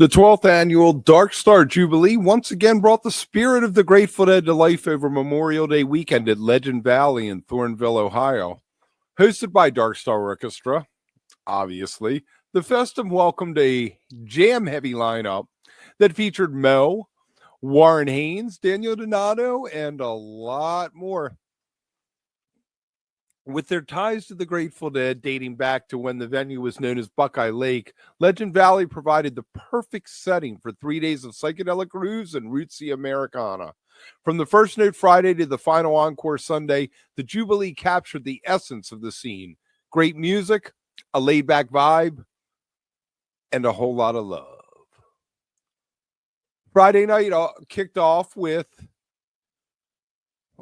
The 12th annual Dark Star Jubilee once again brought the spirit of the Grateful Dead to life over Memorial Day weekend at Legend Valley in Thornville, Ohio. Hosted by Dark Star Orchestra, obviously, the festive welcomed a jam-heavy lineup that featured Mo, Warren Haynes, Daniel Donato, and a lot more. With their ties to the Grateful Dead dating back to when the venue was known as Buckeye Lake, Legend Valley provided the perfect setting for 3 days of psychedelic grooves and rootsy Americana. From the first note Friday to the final encore Sunday, the Jubilee captured the essence of the scene. Great music, a laid-back vibe, and a whole lot of love. Friday night kicked off with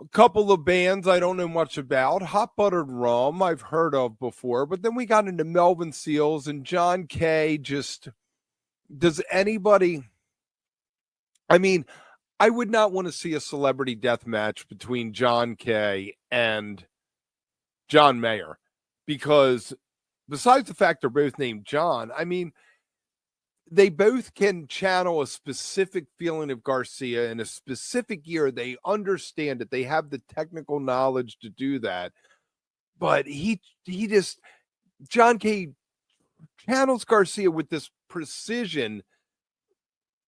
a couple of bands I don't know much about. Hot Buttered Rum I've heard of before, but then we got into Melvin Seals and John Kay. Just, does anybody, I mean, I would not want to see a celebrity death match between John Kay and John Mayer, because besides the fact they're both named John, I mean, they both can channel a specific feeling of Garcia in a specific year. They understand it. They have the technical knowledge to do that. But he just, John Kay channels Garcia with this precision.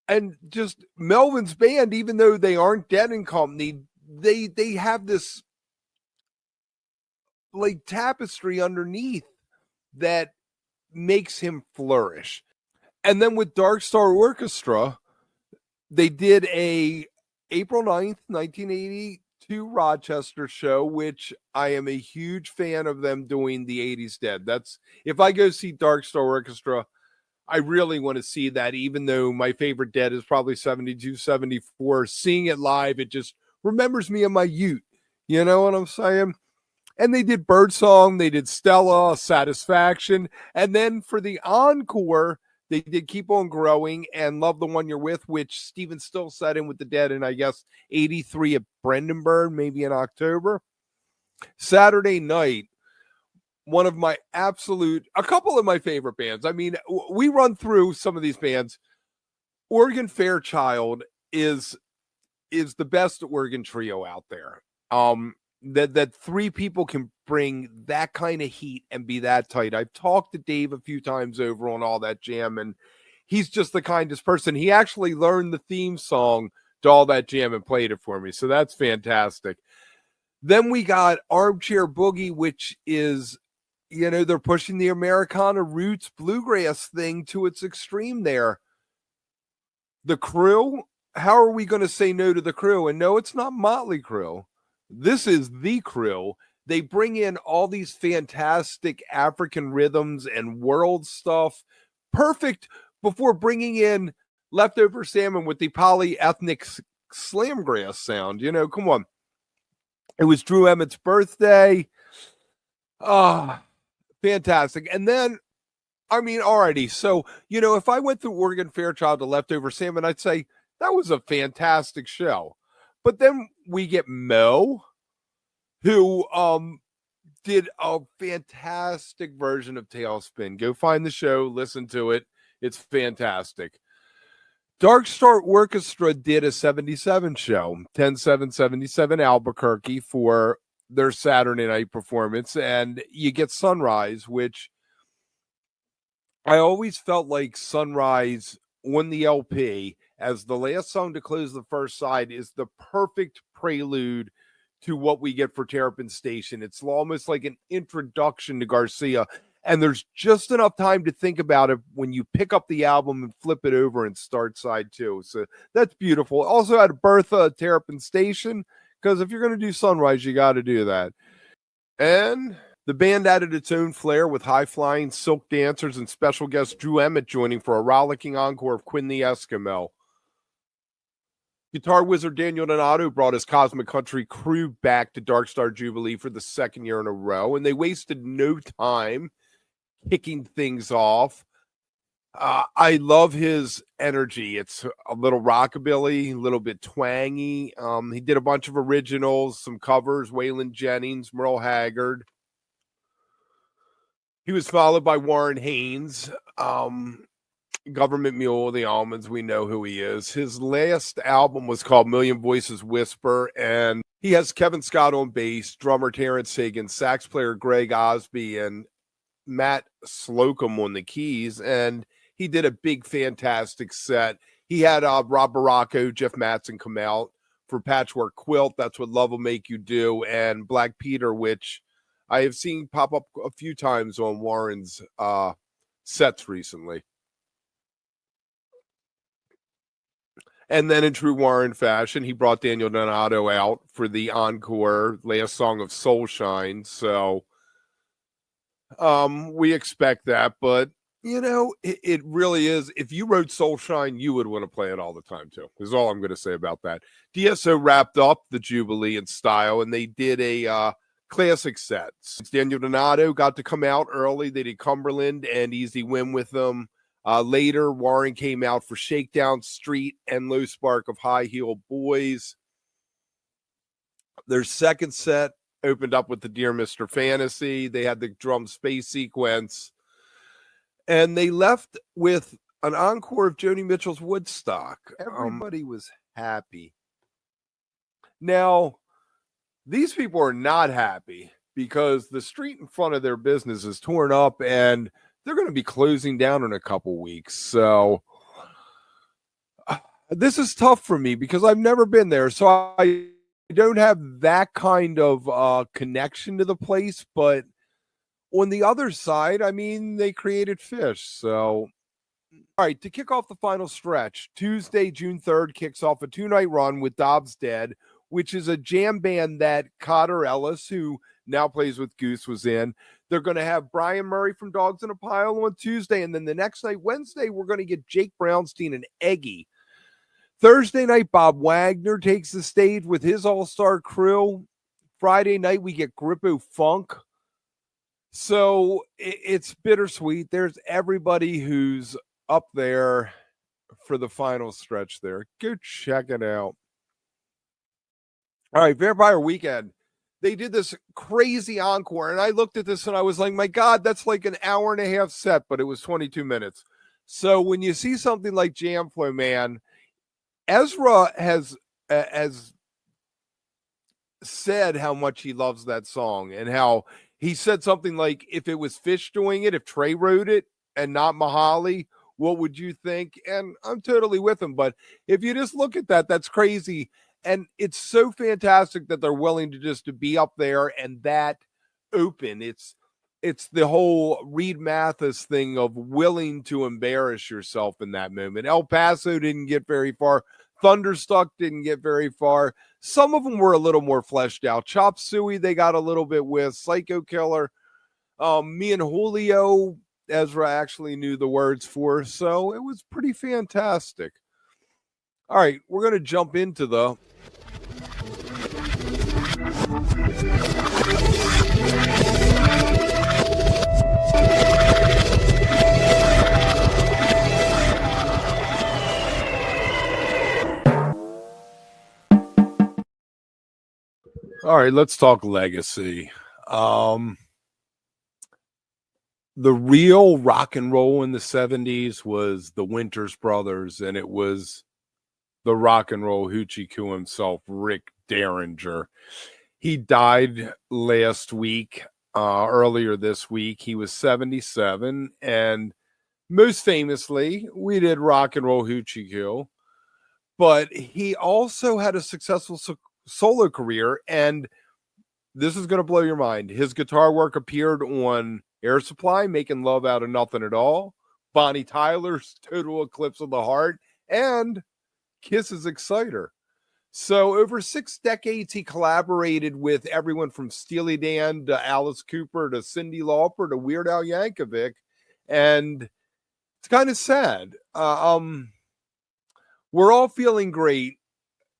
And just Melvin's band, even though they aren't Dead and Company, they have this like tapestry underneath that makes him flourish. And then with Dark Star Orchestra, they did a April 9th, 1982 Rochester show, which I am a huge fan of them doing the 80s Dead. That's, if I go see Dark Star Orchestra, I really want to see that, even though my favorite Dead is probably 72, 74. Seeing it live, it just remembers me of my youth. You know what I'm saying? And they did Birdsong, they did Stella, Satisfaction, and then for the encore, they did Keep On Growing and Love the One You're With, which Steven Still sat in with the Dead in, I guess, 83 at Brandenburg, maybe in October. Saturday night, one of my a couple of my favorite bands. I mean, we run through some of these bands. Oregon Fairchild is the best Oregon trio out there. That three people can bring that kind of heat and be that tight. I've talked to Dave a few times over on All That Jam, and he's just the kindest person. He actually learned the theme song to All That Jam and played it for me, so that's fantastic. Then we got Armchair Boogie, which is, you know, they're pushing the Americana roots bluegrass thing to its extreme there. The Crew, how are we going to say no to the Crew? And no, it's not Motley Crue. This is the Crew. They bring in all these fantastic African rhythms and world stuff. Perfect before bringing in Leftover Salmon with the polyethnic slamgrass sound. You know, come on. It was Drew Emmett's birthday. Fantastic. And then, I mean, alrighty. So, you know, if I went through Oregon Fairchild to Leftover Salmon, I'd say that was a fantastic show. But then we get Mo, who did a fantastic version of Tailspin. Go find the show, listen to it. It's fantastic. Dark Star Orchestra did a 77 show, 10/7/77 Albuquerque, for their Saturday night performance. And you get Sunrise, which I always felt like Sunrise on the LP as the last song to close the first side is the perfect prelude to what we get for Terrapin Station. It's almost like an introduction to Garcia, and there's just enough time to think about it when you pick up the album and flip it over and start side two. So that's beautiful. Also had Bertha Terrapin Station, because if you're going to do Sunrise, you got to do that. And the band added its own flair with high-flying silk dancers and special guest Drew Emmett joining for a rollicking encore of Quinn the Eskimo. Guitar wizard Daniel Donato brought his Cosmic Country crew back to Dark Star Jubilee for the second year in a row, and they wasted no time kicking things off. I love his energy. It's a little rockabilly, a little bit twangy. He did a bunch of originals, some covers, Waylon Jennings, Merle Haggard. He was followed by Warren Haynes. Government Mule, the Almonds, we know who he is. His last album was called Million Voices Whisper, and he has Kevin Scott on bass, drummer Terrence Hagen, sax player Greg Osby, and Matt Slocum on the keys, and he did a big, fantastic set. He had Rob Baracco, Jeff Mattson come out for Patchwork Quilt, That's What Love Will Make You Do, and Black Peter, which I have seen pop up a few times on Warren's sets recently. And then in true Warren fashion, he brought Daniel Donato out for the encore, last song of Soul Shine. So we expect that, but you know, it really is. If you wrote Soul Shine, you would want to play it all the time too, is all I'm going to say about that. DSO wrapped up the Jubilee in style, and they did a classic set. Daniel Donato got to come out early. They did Cumberland and Easy Win with them. Later, Warren came out for Shakedown Street and Low Spark of High Heel Boys. Their second set opened up with the Dear Mr. Fantasy. They had the drum space sequence. And they left with an encore of Joni Mitchell's Woodstock. Everybody was happy. Now, these people are not happy because the street in front of their business is torn up and they're going to be closing down in a couple weeks. So this is tough for me because I've never been there. So I don't have that kind of connection to the place. But on the other side, I mean, they created Fish. So, all right, to kick off the final stretch, Tuesday, June 3rd, kicks off a 2-night run with Dobbs Dead, which is a jam band that Cotter Ellis, who now plays with Goose, was in. They're going to have Brian Murray from Dogs in a Pile on Tuesday. And then the next night, Wednesday, we're going to get Jake Brownstein and Eggy. Thursday night, Bob Wagner takes the stage with his all-star crew. Friday night, we get Grippo Funk. So it's bittersweet. There's everybody who's up there for the final stretch there. Go check it out. All right, Vampire Weekend. They did this crazy encore, and I looked at this and I was like, my God, that's like an hour and a half set, but it was 22 minutes. So when you see something like Jam Flow, man, Ezra has said how much he loves that song and how he said something like, if it was Fish doing it, if Trey wrote it and not Mahali, what would you think? And I'm totally with him. But if you just look at that, that's crazy. And it's so fantastic that they're willing to just to be up there and that open. It's the whole Reed Mathis thing of willing to embarrass yourself in that moment. El Paso didn't get very far. Thunderstruck didn't get very far. Some of them were a little more fleshed out. Chop Suey, they got a little bit with. Psycho Killer. Me and Julio, Ezra actually knew the words for. So it was pretty fantastic. All right, we're going to jump into the All right, let's talk legacy. The real rock and roll in the 70s was the Winters Brothers, and it was the rock and roll hoochie coo himself, Rick Derringer. He died last week, earlier this week. He was 77, and most famously, we did rock and roll hoochie coo, but he also had a successful solo career, and this is going to blow your mind. His guitar work appeared on Air Supply, Making Love Out of Nothing at All, Bonnie Tyler's Total Eclipse of the Heart, and Kiss's Exciter. So over 6 decades, he collaborated with everyone from Steely Dan to Alice Cooper to Cyndi Lauper to Weird Al Yankovic, and it's kind of sad. We're All Feeling Great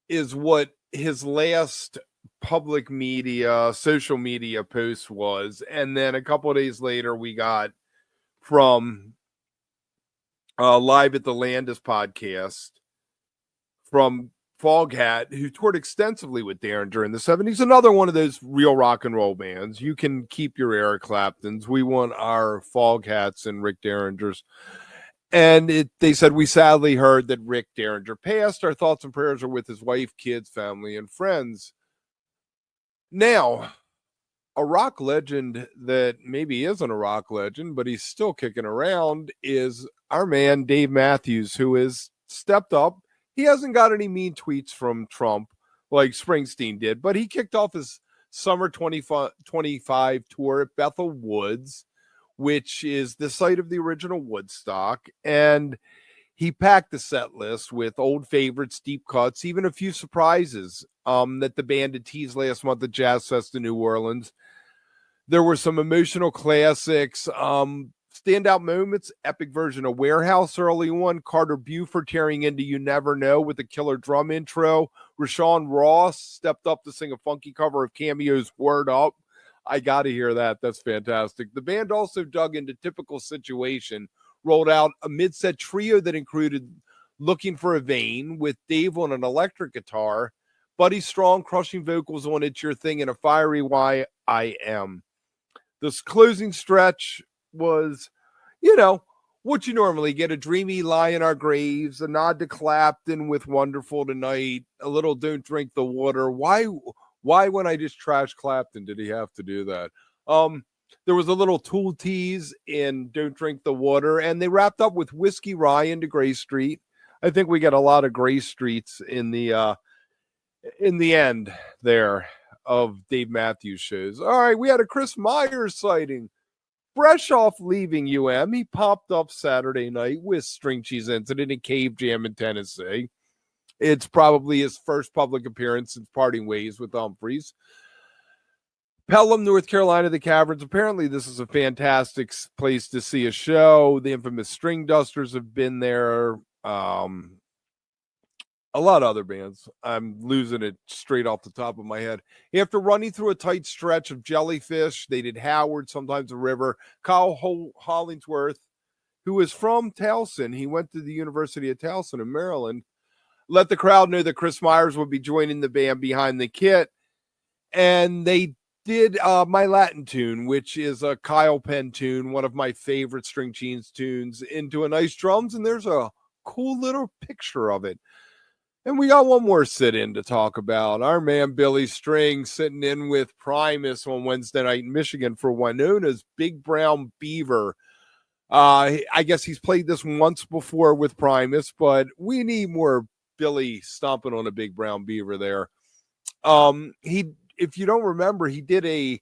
is what his last public media, social media post was. And then a couple of days later, we got from Live at the Landis podcast from Foghat, who toured extensively with Derringer in the 70s. Another one of those real rock and roll bands. You can keep your Eric Claptons. We want our Foghats and Rick Derringers. And they said, we sadly heard that Rick Derringer passed. Our thoughts and prayers are with his wife, kids, family, and friends. Now, a rock legend that maybe isn't a rock legend, but he's still kicking around is our man, Dave Mathews, who has stepped up. He hasn't got any mean tweets from Trump like Springsteen did, but he kicked off his summer 2025 tour at Bethel Woods, which is the site of the original Woodstock. And he packed the set list with old favorites, deep cuts, even a few surprises that the band had teased last month at Jazz Fest in New Orleans. There were some emotional classics, standout moments, epic version of Warehouse early on, Carter Buford tearing into You Never Know with a killer drum intro. Rashawn Ross stepped up to sing a funky cover of Cameo's Word Up. I got to hear that. That's fantastic. The band also dug into Typical Situation, rolled out a mid-set trio that included Looking for a Vein with Dave on an electric guitar, Buddy Strong crushing vocals on It's Your Thing, and a fiery Why I Am. This closing stretch was, what you normally get: a dreamy Lie in Our Graves, a nod to Clapton with Wonderful Tonight, a little Don't Drink the Water. Why when I just trashed Clapton did he have to do that? There was a little Tool tease in Don't Drink the Water, and they wrapped up with Whiskey Rye into Gray Street. I think we got a lot of Gray Streets in the end there of Dave Mathews shows. All right, we had a Kris Myers sighting. Fresh off leaving he popped up Saturday night with String Cheese Incident and Cave Jam in Tennessee. It's probably his first public appearance since parting ways with Humphreys. Pelham, North Carolina, the Caverns. Apparently, this is a fantastic place to see a show. The infamous String Dusters have been there. A lot of other bands. I'm losing it straight off the top of my head. After running through a tight stretch of Jellyfish, they did Howard, sometimes the River. Kyle Hollingsworth, who is from Towson, he went to the University of Towson in Maryland, let the crowd know that Kris Myers would be joining the band behind the kit. And they did My Latin Tune, which is a Kyle Penn tune, one of my favorite String Cheese tunes, into a nice drums. And there's a cool little picture of it. And we got one more sit-in to talk about. Our man Billy String sitting in with Primus on Wednesday night in Michigan for Winona's Big Brown Beaver. I guess he's played this once before with Primus, but we need more Billy stomping on a Big Brown Beaver there. If you don't remember, he did a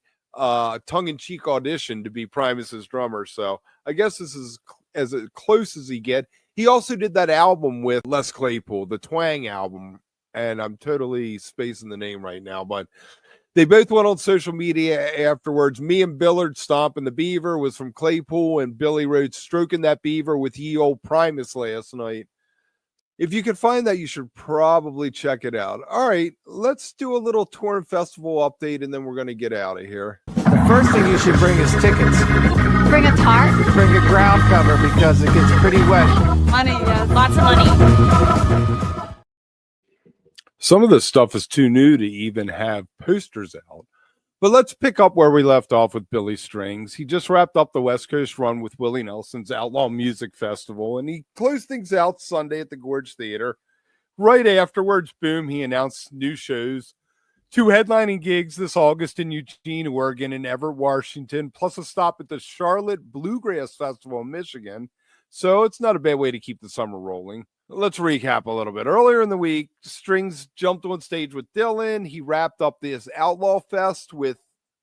tongue-in-cheek audition to be Primus's drummer. So I guess this is as close as he get. He also did that album with Les Claypool, the Twang album, and I'm totally spacing the name right now, but they both went on social media afterwards. Me and Billard Stomping the Beaver was from Claypool, and Billy wrote Stroking That Beaver with Ye Old Primus last night. If you could find that, you should probably check it out. All right, let's do a little tour and festival update, and then we're going to get out of here. The first thing you should bring is tickets. Bring a tarp? Bring a ground cover because it gets pretty wet. Money, yeah, lots of money. Some of this stuff is too new to even have posters out. But let's pick up where we left off with Billy Strings. He just wrapped up the West Coast run with Willie Nelson's Outlaw Music Festival, and he closed things out Sunday at the Gorge Theater. Right afterwards, boom, he announced new shows. 2 headlining gigs this August in Eugene, Oregon, and Everett, Washington, plus a stop at the Charlotte Bluegrass Festival in Michigan. So it's not a bad way to keep the summer rolling. Let's recap a little bit. Earlier in the week, Strings jumped on stage with Dylan. He wrapped up this Outlaw Fest with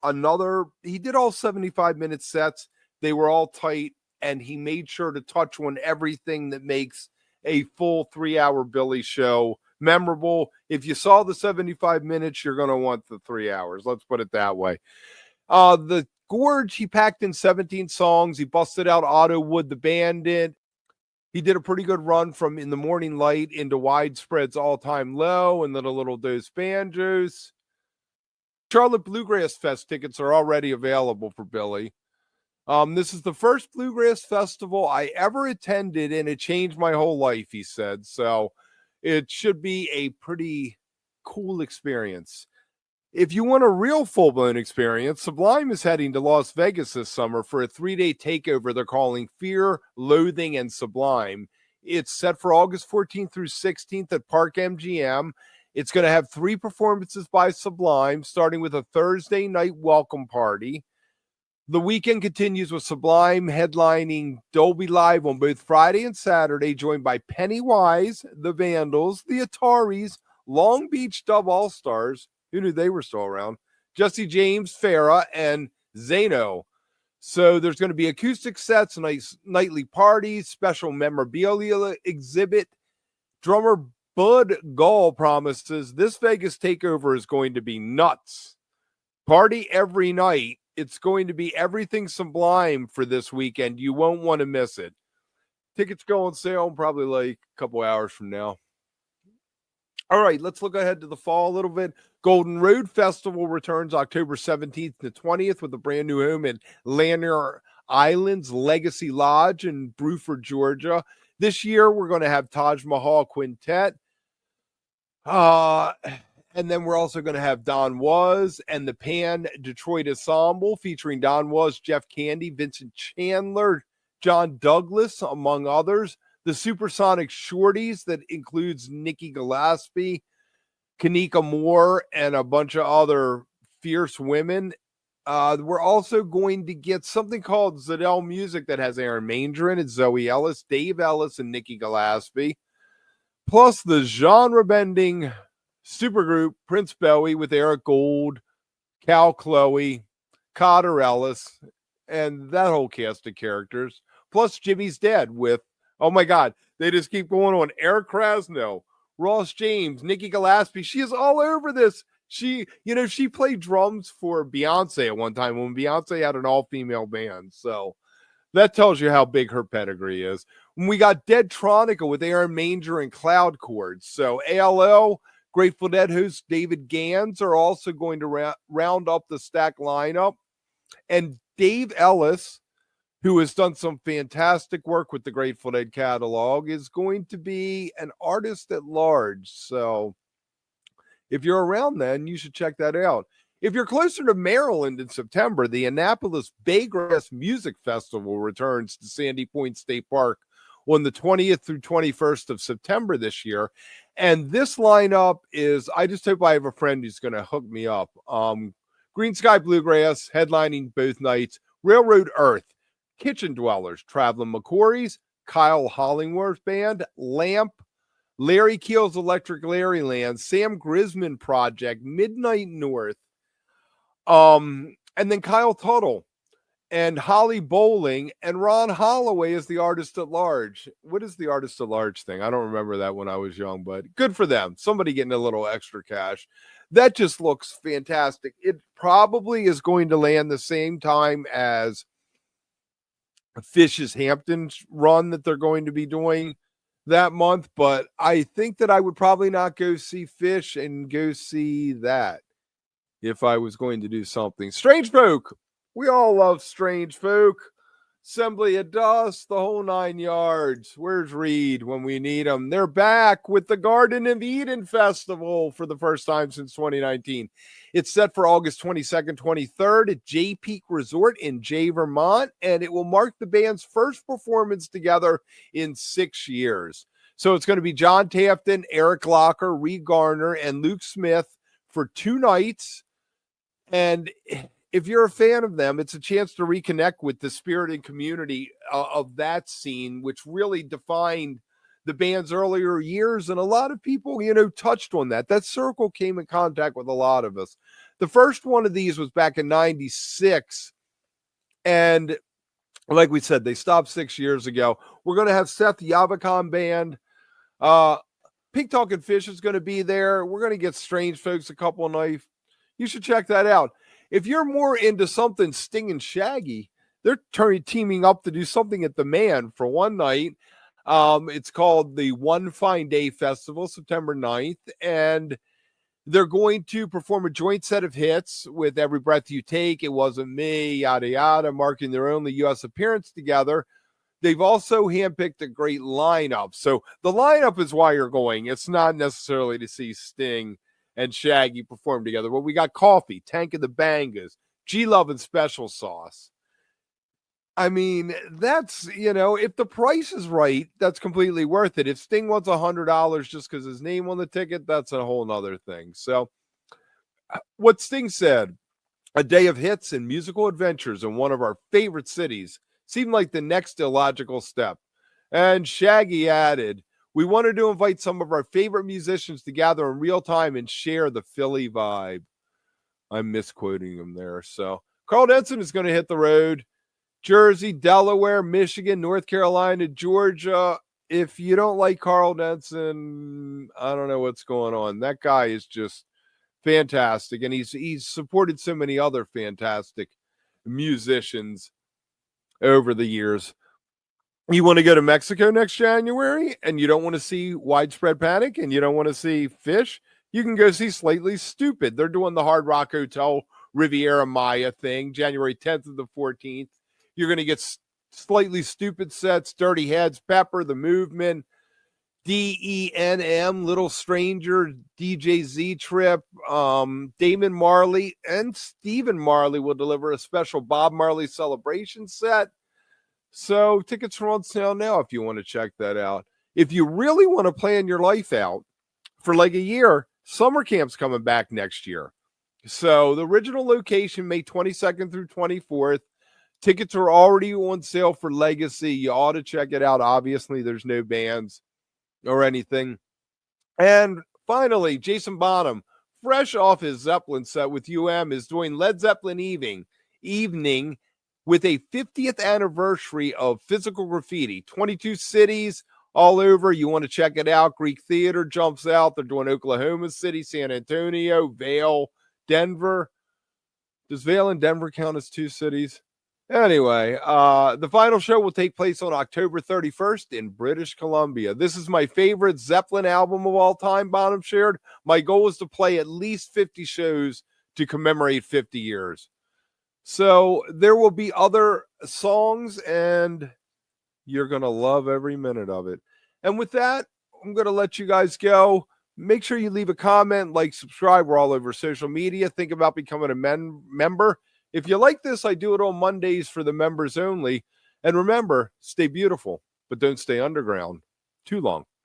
he did all 75-minute sets. They were all tight, and he made sure to touch on everything that makes a full 3-hour Billy show memorable. If you saw the 75 minutes, you're going to want the 3 hours. Let's put it that way. The Gorge, he packed in 17 songs. He busted out Otto Wood, the Bandit. He did a pretty good run from In the Morning Light into Widespread's All-Time Low and then a little Dos Banjos. Charlotte Bluegrass Fest tickets are already available for Billy. This is the first Bluegrass Festival I ever attended, and it changed my whole life, he said. So it should be a pretty cool experience. If you want a real full-blown experience, Sublime is heading to Las Vegas this summer for a 3-day takeover they're calling Fear, Loathing, and Sublime. It's set for August 14th through 16th at Park MGM. It's going to have 3 performances by Sublime, starting with a Thursday night welcome party. The weekend continues with Sublime headlining Dolby Live on both Friday and Saturday, joined by Pennywise, the Vandals, the Ataris, Long Beach Dub All-Stars, who knew they were still around, Jesse James, Farrah, and Zano. So there's going to be acoustic sets, nice nightly parties, special memorabilia exhibit. Drummer Bud Gall promises this Vegas takeover is going to be nuts. Party every night. It's going to be everything Sublime for this weekend. You won't want to miss it. Tickets go on sale probably like a couple hours from now. All right, let's look ahead to the fall a little bit. Golden Road Festival returns October 17th to 20th with a brand new home in Lanier Island's Legacy Lodge in Bruford, Georgia. This year, we're going to have Taj Mahal Quintet. And then we're also going to have Don Was and the Pan Detroit Ensemble featuring Don Was, Jeff Candy, Vincent Chandler, John Douglas, among others. The Supersonic Shorties that includes Nikki Gillespie, Kanika Moore, and a bunch of other fierce women. We're also going to get something called Zedell Music that has Aaron Manger in it, Zoe Ellis, Dave Ellis, and Nikki Gillespie. Plus the genre-bending supergroup Prince Bowie with Eric Gold, Cal Chloe, Cotter Ellis, and that whole cast of characters. Plus Jimmy's Dead with, oh my God, they just keep going on. Eric Krasno, Ross James, Nikki Gillespie. She is all over this. She played drums for Beyonce at one time when Beyonce had an all-female band. So that tells you how big her pedigree is. When we got Dead Tronica with Aaron Manger and Cloud Chords. So ALO, Grateful Dead host David Gans are also going to round up the stack lineup. And Dave Ellis, who has done some fantastic work with the Grateful Dead catalog, is going to be an artist at large. So if you're around then, you should check that out. If you're closer to Maryland in September, the Annapolis Baygrass Music Festival returns to Sandy Point State Park on the 20th through 21st of September this year. And this lineup is, I just hope I have a friend who's going to hook me up. Green Sky Bluegrass headlining both nights, Railroad Earth, Kitchen Dwellers, Traveling McCourys, Kyle Hollingworth Band, Lamp, Larry Keel's Electric Larryland, Sam Grisman Project, Midnight North, and then Kyle Tuttle and Holly Bowling, and Ron Holloway is the artist at large. What is the artist at large thing? I don't remember that when I was young, but good for them. Somebody getting a little extra cash. That just looks fantastic. It probably is going to land the same time as Fish's Hampton run that they're going to be doing that month, but I think that I would probably not go see Fish and go see that if I was going to do something. Strange Folk. We all love Strange Folk. Assembly of Dust, the whole 9 yards. Where's Reed when we need him? They're back with the Garden of Eden Festival for the first time since 2019. It's set for August 22nd, 23rd at Jay Peak Resort in Jay, Vermont, and it will mark the band's first performance together in 6 years. So it's going to be John Tafton, Eric Locker, Reed Garner, and Luke Smith for 2 nights. And if you're a fan of them, it's a chance to reconnect with the spirit and community of that scene, which really defined the band's earlier years. And a lot of people, touched on that. That circle came in contact with a lot of us. The first one of these was back in 96. And like we said, they stopped 6 years ago. We're going to have Seth Yavakan Band. Pink Talking Fish is going to be there. We're going to get Strange Folks a couple of nights. You should check that out. If you're more into something Sting and Shaggy, they're teaming up to do something at the Man for one night. It's called the One Fine Day Festival, September 9th. And they're going to perform a joint set of hits with Every Breath You Take, It Wasn't Me, yada, yada, marking their only U.S. appearance together. They've also handpicked a great lineup. So the lineup is why you're going. It's not necessarily to see Sting and Shaggy performed together. But we got Coffee, Tank of the Bangas, G-Love and Special Sauce. I mean, that's, if the price is right, that's completely worth it. If Sting wants $100 just because his name on the ticket, that's a whole nother thing. So what Sting said, a day of hits and musical adventures in one of our favorite cities seemed like the next illogical step. And Shaggy added, we wanted to invite some of our favorite musicians to gather in real time and share the Philly vibe. I'm misquoting him there. So Carl Denson is going to hit the road. Jersey, Delaware, Michigan, North Carolina, Georgia. If you don't like Carl Denson, I don't know what's going on. That guy is just fantastic, and he's supported so many other fantastic musicians over the years. You want to go to Mexico next January, and you don't want to see Widespread Panic, and you don't want to see Fish, you can go see Slightly Stupid. They're doing the Hard Rock Hotel Riviera Maya thing, January 10th to the 14th. You're going to get Slightly Stupid sets, Dirty Heads, Pepper, The Movement, DENM, Little Stranger, DJ Z Trip, Damon Marley, and Stephen Marley will deliver a special Bob Marley celebration set. So tickets are on sale now if you want to check that out. If you really want to plan your life out for like a year, summer camp's coming back next year. So the original location, May 22nd through 24th. Tickets are already on sale for Legacy. You ought to check it out. Obviously, there's no bands or anything. And finally, Jason Bonham, fresh off his Zeppelin set with is doing Led Zeppelin evening with a 50th anniversary of Physical Graffiti. 22 cities all over. You want to check it out. Greek Theater jumps out. They're doing Oklahoma City, San Antonio, Vail, Denver. Does Vail and Denver count as two cities? Anyway, the final show will take place on October 31st in British Columbia. This is my favorite Zeppelin album of all time, Bonham shared. My goal is to play at least 50 shows to commemorate 50 years. So there will be other songs, and you're going to love every minute of it. And with that, I'm going to let you guys go. Make sure you leave a comment, like, subscribe. We're all over social media. Think about becoming a member. If you like this, I do it on Mondays for the members only. And remember, stay beautiful, but don't stay underground too long.